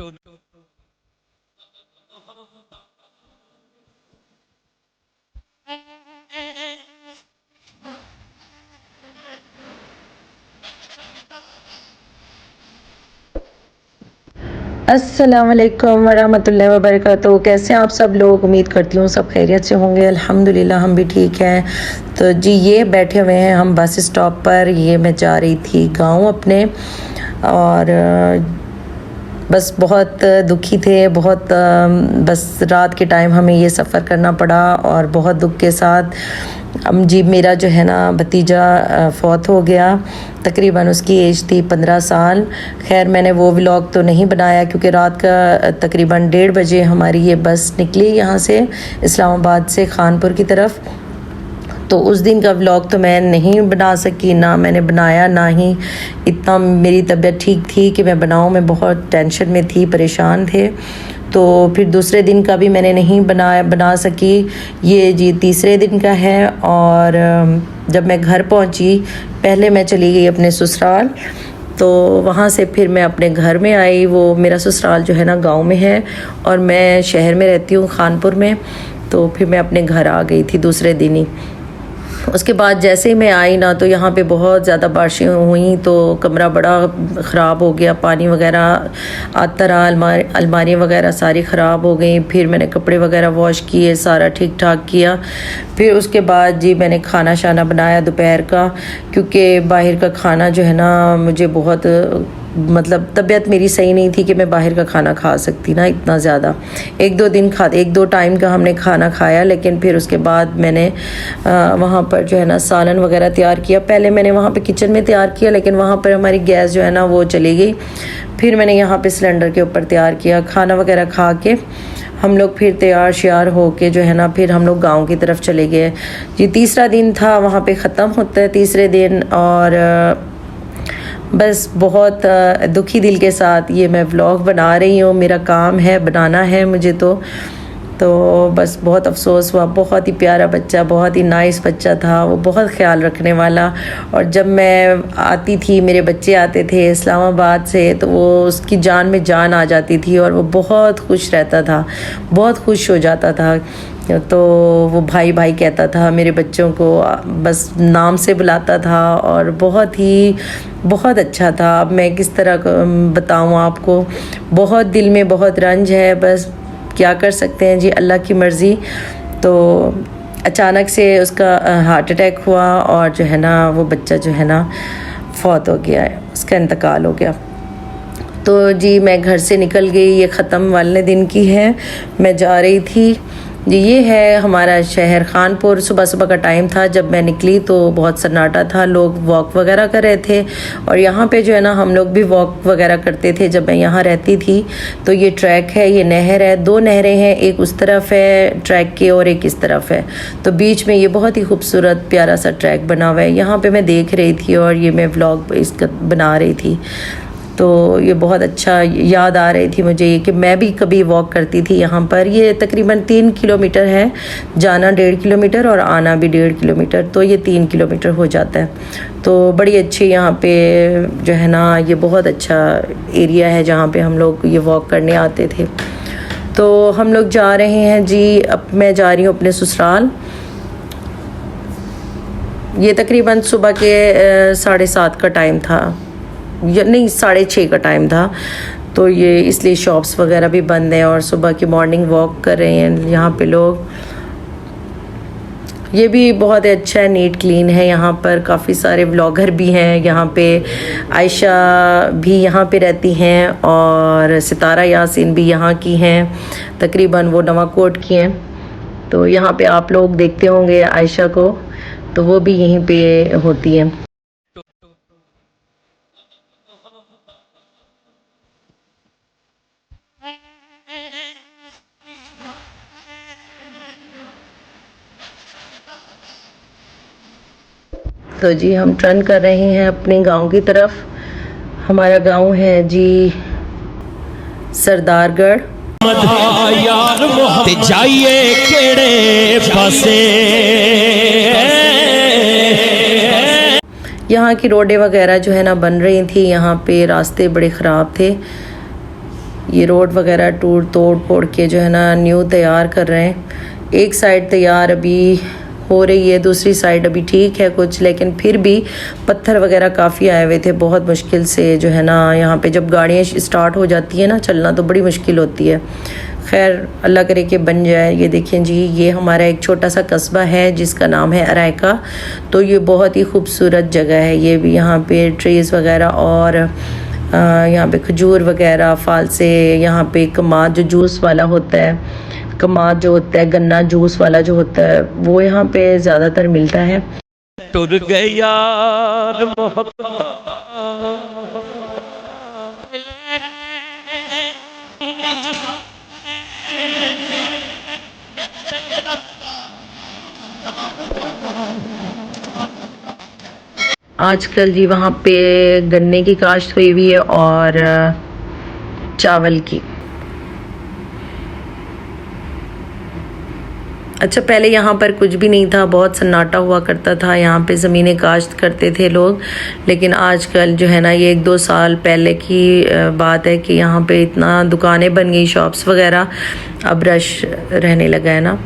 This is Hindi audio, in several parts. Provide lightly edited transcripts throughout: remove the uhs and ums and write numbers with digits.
अस्सलाम वालेकुम वरहमतुल्लाहि वबरकातुहू। कैसे हैं आप सब लोग? उम्मीद करती हूँ सब खैरियत से होंगे। अल्हम्दुलिल्लाह हम भी ठीक हैं। तो जी ये बैठे हुए हैं हम बस स्टॉप पर। ये मैं जा रही थी गांव अपने, और बस बहुत दुखी थे, बहुत बस रात के टाइम हमें ये सफ़र करना पड़ा और बहुत दुख के साथ। जी मेरा जो है ना भतीजा फ़ौत हो गया। तकरीबन उसकी एज थी 15 साल। खैर मैंने वो व्लॉग तो नहीं बनाया क्योंकि रात का तकरीबन 1:30 बजे हमारी ये बस निकली यहाँ से इस्लामाबाद से खानपुर की तरफ। तो उस दिन का व्लॉग तो मैं नहीं बना सकी, ना मैंने बनाया, ना ही इतना मेरी तबीयत ठीक थी कि मैं बनाऊँ। मैं बहुत टेंशन में थी, परेशान थे। तो फिर दूसरे दिन का भी मैंने नहीं बना सकी। ये जी तीसरे दिन का है। और जब मैं घर पहुंची, पहले मैं चली गई अपने ससुराल, तो वहाँ से फिर मैं अपने घर में आई। वो मेरा ससुराल जो है ना गांव में है और मैं शहर में रहती हूँ खानपुर में। तो फिर मैं अपने घर आ गई थी दूसरे दिन ही। उसके बाद जैसे ही मैं आई ना, तो यहाँ पे बहुत ज़्यादा बारिशें हुई, तो कमरा बड़ा ख़राब हो गया, पानी वगैरह आता रहा, अलमारी वगैरह सारी ख़राब हो गई। फिर मैंने कपड़े वगैरह वॉश किए, सारा ठीक ठाक किया। फिर उसके बाद जी मैंने खाना शाना बनाया दोपहर का, क्योंकि बाहर का खाना जो है ना मुझे बहुत मतलब तबीयत मेरी सही नहीं थी कि मैं बाहर का खाना खा सकती ना इतना ज़्यादा। एक दो टाइम का हमने खाना खाया, लेकिन फिर उसके बाद मैंने वहाँ पर जो है ना सालन वगैरह तैयार किया। पहले मैंने वहाँ पे किचन में तैयार किया, लेकिन वहाँ पर हमारी गैस जो है ना वो चली गई। फिर मैंने यहाँ पे सिलेंडर के ऊपर तैयार किया। खाना वगैरह खा के हम लोग फिर तैयार श्यार हो के जो है ना फिर हम लोग गाँव की तरफ चले गए। ये तीसरा दिन था, वहाँ पर ख़त्म होता है तीसरे दिन। और बस बहुत दुखी दिल के साथ ये मैं व्लॉग बना रही हूँ। मेरा काम है, बनाना है मुझे। तो बस बहुत अफसोस हुआ। बहुत ही प्यारा बच्चा, बहुत ही नाइस बच्चा था वो, बहुत ख्याल रखने वाला। और जब मैं आती थी, मेरे बच्चे आते थे इस्लामाबाद से, तो वो उसकी जान में जान आ जाती थी और वो बहुत खुश रहता था, बहुत खुश हो जाता था। तो वो भाई भाई कहता था मेरे बच्चों को, बस नाम से बुलाता था और बहुत अच्छा था। अब मैं किस तरह बताऊँ आपको, बहुत दिल में बहुत रंज है। बस क्या कर सकते हैं जी, अल्लाह की मर्ज़ी। तो अचानक से उसका हार्ट अटैक हुआ और जो है ना वो बच्चा जो है ना फौत हो गया है, उसका इंतकाल हो गया। तो जी मैं घर से निकल गई, ये ख़त्म वाले दिन की है। मैं जा रही थी जी, ये है हमारा शहर खानपुर। सुबह सुबह का टाइम था जब मैं निकली, तो बहुत सन्नाटा था, लोग वॉक वगैरह कर रहे थे। और यहाँ पे जो है ना हम लोग भी वॉक वगैरह करते थे जब मैं यहाँ रहती थी। तो ये ट्रैक है, ये नहर है, दो नहरें हैं, एक उस तरफ है ट्रैक के और एक इस तरफ है। तो बीच में ये बहुत ही खूबसूरत प्यारा सा ट्रैक बना हुआ है। यहाँ पर मैं देख रही थी और ये मैं व्लॉग इसका बना रही थी। तो ये बहुत अच्छा याद आ रही थी मुझे ये कि मैं भी कभी वॉक करती थी यहाँ पर। ये तकरीबन 3 किलोमीटर है, जाना 1.5 किलोमीटर और आना भी 1.5 किलोमीटर, तो ये 3 किलोमीटर हो जाता है। तो बड़ी अच्छी यहाँ पे जो है ना ये बहुत अच्छा एरिया है जहाँ पे हम लोग ये वॉक करने आते थे। तो हम लोग जा रहे हैं जी, अब मैं जा रही हूँ अपने ससुराल। ये तकरीबन सुबह के 7:30 का टाइम था, या नहीं 6:30 का टाइम था। तो ये इसलिए शॉप्स वगैरह भी बंद हैं और सुबह की मॉर्निंग वॉक कर रहे हैं यहाँ पे लोग। ये भी बहुत अच्छा है, नीट क्लीन है। यहाँ पर काफ़ी सारे ब्लॉगर भी हैं यहाँ पे। आयशा भी यहाँ पे रहती हैं और सितारा यासीन भी यहाँ की हैं, तकरीबन वो नवाकोट की हैं। तो यहाँ पे आप लोग देखते होंगे आयशा को, तो वो भी यहीं पे होती हैं। तो जी हम टर्न कर रहे हैं अपने गांव की तरफ। हमारा गांव है जी सरदारगढ़। ते जाइए केड़े पासे। यहाँ की रोडें वगैरह जो है ना बन रही थी, यहाँ पे रास्ते बड़े ख़राब थे। ये रोड वगैरह तोड़ फोड़ के जो है ना न्यू तैयार कर रहे हैं। एक साइड तैयार अभी हो रही है, दूसरी साइड अभी ठीक है कुछ, लेकिन फिर भी पत्थर वगैरह काफ़ी आए हुए थे। बहुत मुश्किल से जो है ना यहाँ पे जब गाड़ियाँ स्टार्ट हो जाती है ना चलना तो बड़ी मुश्किल होती है। खैर अल्लाह करे कि बन जाए। ये देखें जी, ये हमारा एक छोटा सा कस्बा है जिसका नाम है अराइका। तो ये बहुत ही खूबसूरत जगह है। ये भी यहाँ पे ट्रीज़ वगैरह और यहाँ पे खजूर वगैरह फाल से, यहाँ पे कमाद जो जूस वाला होता है, कमाद जो होता है गन्ना जूस वाला जो होता है वो यहाँ पे ज़्यादातर मिलता है। टुर गए यार मोहब्बत आजकल जी वहाँ पे गन्ने की काश्त हुई हुई है और चावल की। अच्छा पहले यहाँ पर कुछ भी नहीं था, बहुत सन्नाटा हुआ करता था। यहाँ पे ज़मीनें काश्त करते थे लोग, लेकिन आजकल जो है ना ये 1-2 साल पहले की बात है कि यहाँ पे इतना दुकानें बन गई, शॉप्स वगैरह, अब रश रहने लगा है ना।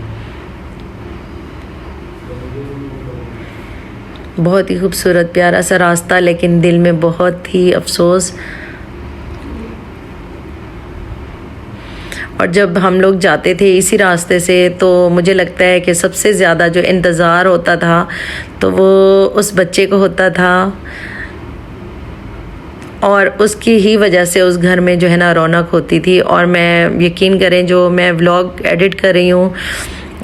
बहुत ही खूबसूरत प्यारा सा रास्ता, लेकिन दिल में बहुत ही अफसोस। और जब हम लोग जाते थे इसी रास्ते से तो मुझे लगता है कि सबसे ज़्यादा जो इंतज़ार होता था तो वो उस बच्चे को होता था, और उसकी ही वजह से उस घर में जो है ना रौनक होती थी। और मैं यकीन करें, जो मैं व्लॉग एडिट कर रही हूँ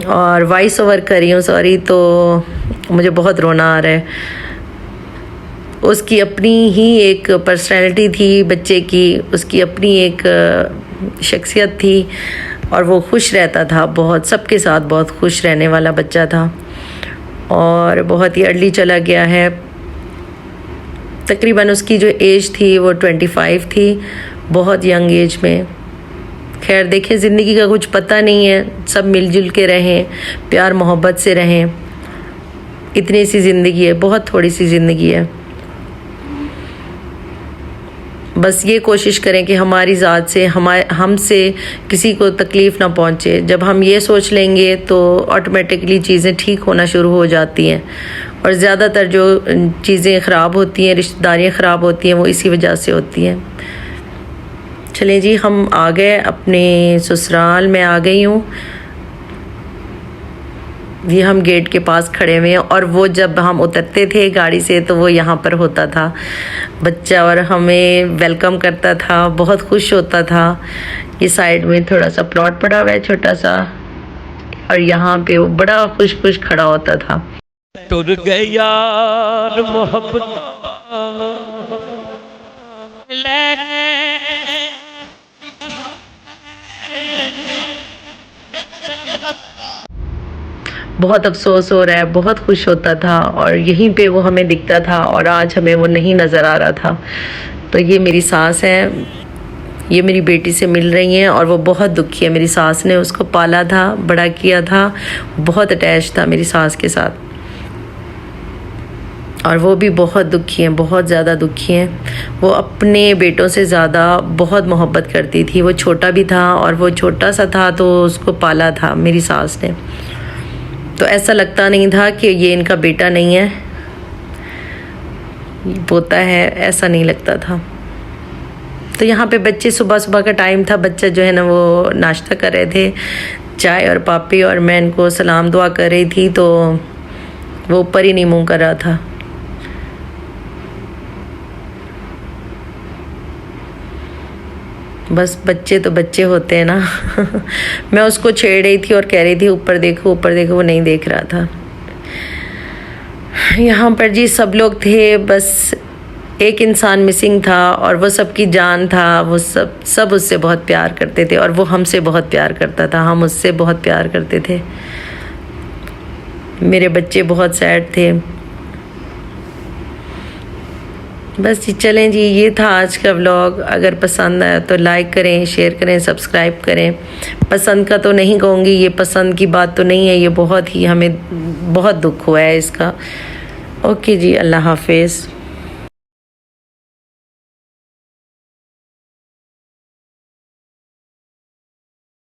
और वॉइस ओवर कर रही हूँ, सॉरी, तो मुझे बहुत रोना आ रहा है। उसकी अपनी ही एक पर्सनैलिटी थी बच्चे की, उसकी अपनी एक शख्सियत थी, और वो खुश रहता था बहुत, सबके साथ बहुत खुश रहने वाला बच्चा था। और बहुत ही अर्ली चला गया है। तकरीबन उसकी जो एज थी वो 25 थी, बहुत यंग एज में। खैर देखिए, ज़िंदगी का कुछ पता नहीं है, सब मिलजुल के रहें, प्यार मोहब्बत से रहें। इतनी सी ज़िंदगी है, बहुत थोड़ी सी ज़िंदगी है। बस ये कोशिश करें कि हमारी ज़ात से हमसे किसी को तकलीफ़ ना पहुँचे। जब हम ये सोच लेंगे तो ऑटोमेटिकली चीज़ें ठीक होना शुरू हो जाती हैं। और ज़्यादातर जो चीज़ें ख़राब होती हैं, रिश्तेदारियाँ ख़राब होती हैं, वो इसी वजह से होती हैं। चलें जी, हम आ गए अपने ससुराल में, आ गई हूँ। ये हम गेट के पास खड़े हुए हैं, और वो जब हम उतरते थे गाड़ी से तो वो यहाँ पर होता था बच्चा, और हमें वेलकम करता था, बहुत खुश होता था। ये साइड में थोड़ा सा प्लॉट पड़ा हुआ है छोटा सा, और यहाँ पे वो बड़ा खुश खुश खड़ा होता था। टुर गए यार मोहब्बत बहुत अफसोस हो रहा है, बहुत खुश होता था, और यहीं पे वो हमें दिखता था, और आज हमें वो नहीं नज़र आ रहा था। तो ये मेरी सास है, ये मेरी बेटी से मिल रही हैं, और वो बहुत दुखी है। मेरी सास ने उसको पाला था, बड़ा किया था, बहुत अटैच था मेरी सास के साथ, और वो भी बहुत दुखी हैं, बहुत ज़्यादा दुखी हैं। वो अपने बेटों से ज़्यादा बहुत मोहब्बत करती थी। वो छोटा भी था, और वो छोटा सा था तो उसको पाला था मेरी सास ने। तो ऐसा लगता नहीं था कि ये इनका बेटा नहीं है, पोता है, ऐसा नहीं लगता था। तो यहाँ पे बच्चे, सुबह सुबह का टाइम था, बच्चा जो है ना वो नाश्ता कर रहे थे, चाय और पापी, और मैं इनको सलाम दुआ कर रही थी तो वो ऊपर ही नहीं मुँह कर रहा था। बस बच्चे तो बच्चे होते हैं ना। मैं उसको छेड़ रही थी और कह रही थी ऊपर देखो, ऊपर देखो, वो नहीं देख रहा था। यहाँ पर जी सब लोग थे, बस एक इंसान मिसिंग था, और वो सबकी जान था। वो सब उससे बहुत प्यार करते थे, और वो हमसे बहुत प्यार करता था, हम उससे बहुत प्यार करते थे। मेरे बच्चे बहुत सैड थे। बस जी, चलें जी, ये था आज का व्लॉग। अगर पसंद आया तो लाइक करें, शेयर करें, सब्सक्राइब करें। पसंद का तो नहीं कहूँगी, ये पसंद की बात तो नहीं है, ये बहुत ही हमें बहुत दुख हुआ है इसका। ओके जी, अल्लाह हाफिज़।